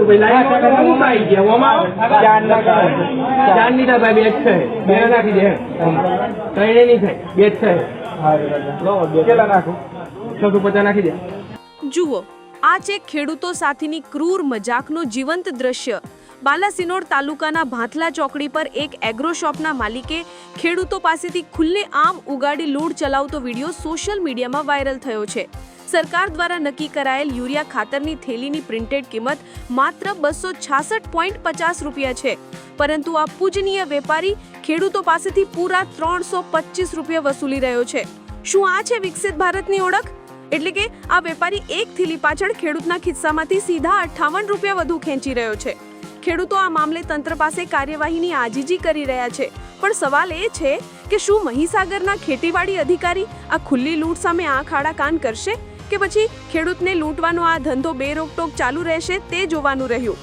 ભાઈ લાઈન માં આવી ગયા ઓમાં ચાર ની થાય ભાઈ, બે જ છે, બે નાખી દે, ત્રણે ની થાય, બે જ છે, કેટલા નાખું, 650 નાખી દે। જુઓ, આ છે ખેડૂતો સાથેની ક્રૂર મજાકનું જીવંત દ્રશ્ય। બાલાસિનોર તાલુકાના ભાંથલા ચોકડી પર એક એગ્રો શોપના માલિકે ખેડૂતો પાસેથી ખુલ્લે આમ ઉગાડી લૂંટ ચલાવતો વિડીયો સોશિયલ મીડિયામાં વાયરલ થયો છે। સરકાર દ્વારા નક્કી કરાયેલ યુરિયા ખાતરની થેલીની પ્રિન્ટેડ કિંમત માત્ર 266.50 રૂપિયા છે, પરંતુ આ પૂજનીય વેપારી ખેડૂતો પાસેથી પૂરા 325 રૂપિયા વસૂલી રહ્યો છે। શું આ છે વિકસિત ભારતની ઓળખ? એટલે કે આ વેપારી એક થેલી પાછળ ખેડૂતના ખિસ્સામાંથી સીધા 58 રૂપિયા વધુ ખેંચી રહ્યો છે। ખેડૂતો આ મામલે તંત્ર પાસે કાર્યવાહીની આજીજી કરી રહ્યા છે, પણ સવાલ એ છે કે શું મહીસાગરના ખેતીવાડી અધિકારી આ ખુલ્લી લૂંટ સામે આંખ આડા કાન કરશે કે પછી ખેડૂતને લૂંટવાનો આ ધંધો બેરોકટોક ચાલુ રહેશે તે જોવાનું રહ્યું।